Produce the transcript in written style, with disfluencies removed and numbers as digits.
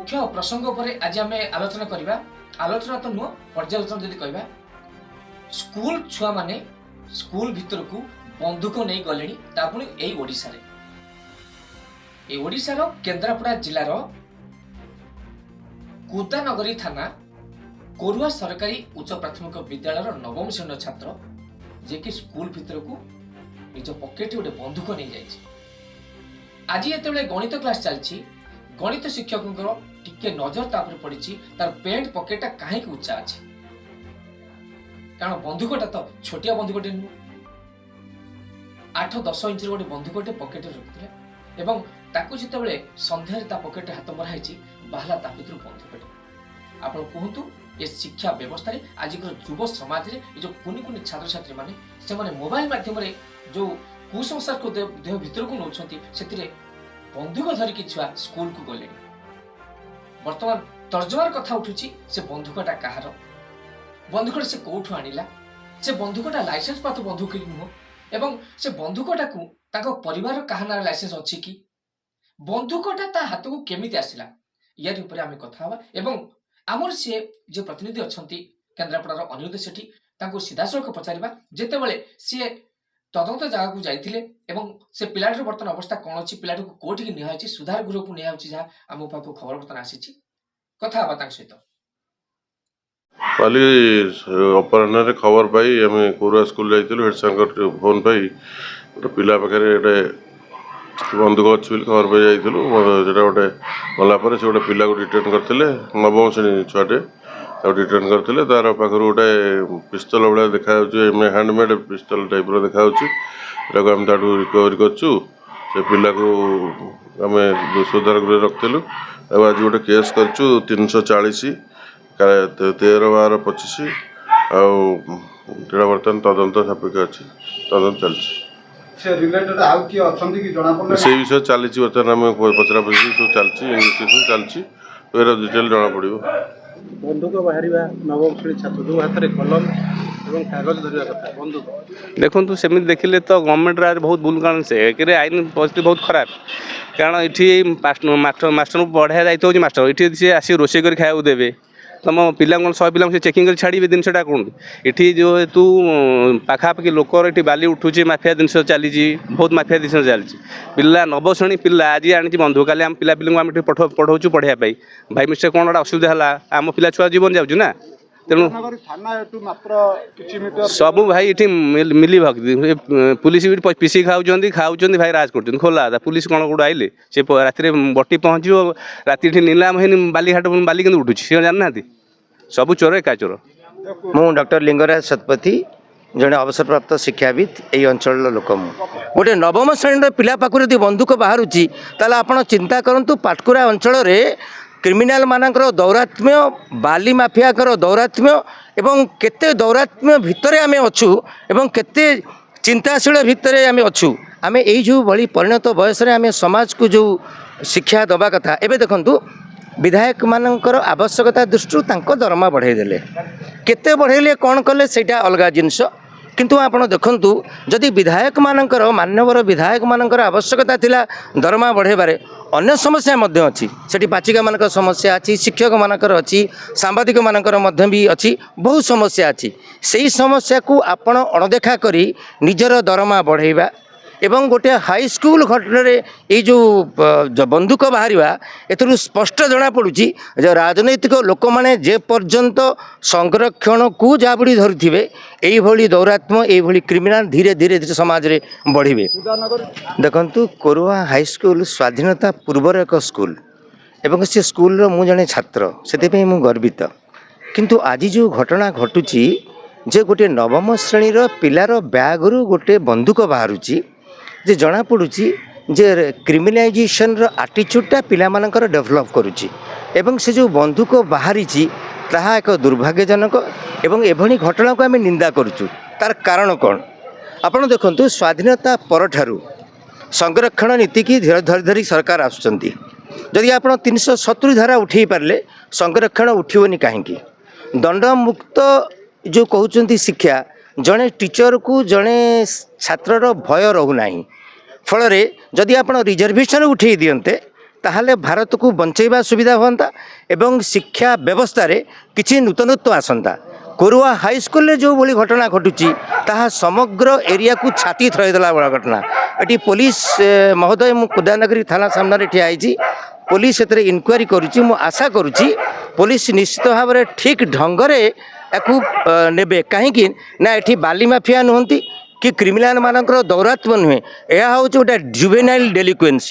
मुख्य प्रसंग पर आज आम आलोचना करवा। आलोचना तो नुह पर्यालोचना जदि कहबा स्कूल छुआ माने स्कूल भितर को बंदूक नहीं गले पुणी यही ओडिशा रे ए ओडिशार केन्द्रापड़ा जिलार कुदानगरी थाना कोरुआ सरकारी उच्च प्राथमिक विद्यालय नवम श्रेणी छात्र जे कि स्कूल भितर को निज पकेट गोटे बंदूक नहीं जाइए। आज ये गणित क्लास चलती गणित शिक्षकों टिके नजर तापर पड़ी तार पेंट पकेटा कहीं उच्चा अच्छे कारण बंदूकटा तो छोटिया बंदूकटे नुह 8-10 इंच गोटे बंदूकटे पकेट रखिले एवं ताकू जिते सन्ध्या ता पकेट हाथ मराई बाहला ता भर बंदूकटे आप कहतु ये शिक्षा व्यवस्था रे आज युव समाज रे जो कुनि कुनि छात्र छात्री माने से माने मोबाइल माध्यम रे जो कुसंस्कार को देह भीतर को नौछंती सेतिरे बंदूक धरिकी छुआ स्कूल को गले। वर्तमान तर्जमार कथा उठुची से बंदूकटा कहार बंदूकटा से कोठु आनिला से बंदूकटा लाइसेंस प्राप्त बंदूक नुह एवं से बंदूकटा को ताको परिवार कहानार लाइसेंस अच्छी कि बंदूकटा ता हाथ को केमिति आसिला यार ऊपर आमे कथा हवा एवं आमर से जो प्रतिनिधि अच्छी केन्द्रापड़ार अनिरुद्ध सेठी तांको सीधासलख पचारिबा जेतेबेले सी तदंत जगह को जाइथिले एवं से पिलाटर बर्तमान अवस्था कौन अच्छी पिलाट को कोठी की निया सुधार गृह को निया जहाँ आम पाक खबर बर्तमान आसी कथा हवा सहित काली अपराह खबर पाई आम कोरुआ स्कूल जाइलु हेड सार फोन पाई गोटे पिला पाखे गोटे बंदूक अच्छी खबर पाई जाइलु गोटे गलापर से गोटे पिला को डिटेन करते नवम श्रेणी छुआटे डिटेन करते तार पाखर गोटे पिस्तल भाया देखा हैंडमेड पिस्तल टाइप देखा आम ताठू रिकवरी करूँ से पिला को आम सुधार गृह रखिलु आज गोटे केस करूँ 340 13/12/25 आटा बर्तमान तदंत सापेक्ष अच्छी तदंत चलती से विषय चली बर्तमान आम पचरा पचरी सब चलती इन्वेस्टिगेशन चलती तो डिटेल जना पड़ो। बंदूक बाहर नवम श्रेणी छात्र जो हाथ में कलम और कागज धरवा कथा बंदूक देखु सेमती देखिले तो गवर्नमेंट आज बहुत भूल कारण से आईन परिस्थिति बहुत खराब कारण ये मास्टर पढ़ाया दायित्व हो मास्टर ये सी आस रोषे कर खाया देवे तुम पिला 100 पिला से चेकिंग कर छाड़े जिनसा कौन ये जो तू पाखापाखि लोकर ये बाली उठुचे माफिया जिन चली बहुत माफिया जिन चलती पिला नव श्रेणी पिला आज आनी बंधु काली आम पिला आम पढ़ाऊँ पढ़ाई भाई मिस्टेक कौन गोटे असुविधा है आम पिला छुआ जीवन जाऊँ ना तेणु सब भाई ये मिली भक्ति पुलिस भी पिसी खाऊँ भाई राज कर खोला पुलिस कौन गोटे आइले से राति बटी पहुँचो राति नीलाम है बालीघाट बाली के उठुची सी जानना सब चोर एका चोर। मु डॉक्टर लिंगराज शतपथी जड़े अवसरप्राप्त शिक्षाविद यही अंचल लोक गोटे नवम श्रेणी पिला पाखु यदि बंदूक बाहर आप चिंता करूँ पाटकुरा अंचल क्रिमिनाल मानकर दौरात्म्य बाली माफिया दौरात्म्य एवं केते दौरात्म्य भितर आम अच्छू एवं केते चिंताशील भितर आम अच्छू आम यही जो भली परिणत बयस आम समाज को जो शिक्षा दबा कथा एवं देखु विधायक मानकर आवश्यकता दृष्टि दरमा बढ़ाईदे केते बढ़ाइले कौन कले सेटा अलग जिनस किंतु आपण देखंतु जदि विधायक मानकर मान्यवर विधायक मानकर आवश्यकता थिला दरमा बढ़ेबारे अन्य समस्या मध्य अच्छी सेठी पाचिका मानक समस्या अच्छी शिक्षक मानकर अच्छी सांबादिक मानकर मध्य भी अच्छी बहुत समस्या अच्छी सही समस्या को आपण अणदेखा करी निजर दरमा बढ़ेबा एवं गोटे हाई स्कूल घटना ये जो बंदूक बाहर एथुरु स्पष्ट जना पड़ुची जो राजनैतिक लोक मैंने जे पर्यंत संरक्षण को जाबुड़ी धरुथिबे एई भली दौरात्म्य एई भली क्रिमिनाल धीरे धीरे समाज रे बढ़िबे। देखंतु कोरुआ हाई स्कूल स्वाधीनता पूर्वर एक स्कूल एवं से स्कूल मु जने छात्र से मु गर्वित किंतु आज जो घटना घटुची जे गोटे नवम श्रेणी पिलार बैगरु गोटे बंदूक बाहरुची जे जना पड़ुची जे क्रिमिनालाइजेशन आटिट्यूडटा पिला मानकर डेभलप करुची एवं से जो बंदूक बाहरी ताहा एक दुर्भाग्यजनक एवं एभली घटना को आम निंदा करुचु तार कारण कौन आपण देखंतु स्वाधीनता परठारु संरक्षण नीति की धीरे धीरे धरी सरकार आसुचंती जदि आप 370 धारा उठे पारे संरक्षण उठिबनी कहीं दंडमुक्त जो कहते शिक्षा जड़े टीचर को जड़े छात्रर भय रहूना फल जदि आप रिजर्वेशन उठे दियंते ताहले भारत को बंचेबा सुविधा हुंता एवं शिक्षा व्यवस्था रे किछि नूतनत्व आसंता। कोरुआ हाई स्कूल जो भली घटना घटुची ताहा समग्र एरिया को छाती थरईदेला बड़ा घटना। एटी पुलिस महोदय मु कुदानगरी थाना सामने ठिया आइछि। पुलिस एतरे इनक्वारी करुची। मु आशा करुची पुलिस निश्चित भाव में ठीक ढंग से याकू नेबे कहीं ना एठी बाली माफिया नुहंती कि क्रिमिनाल मानकर दौरात्म्य नुहे। यह हूँ गोटे जुवेनाइल डेलिक्वेंसी।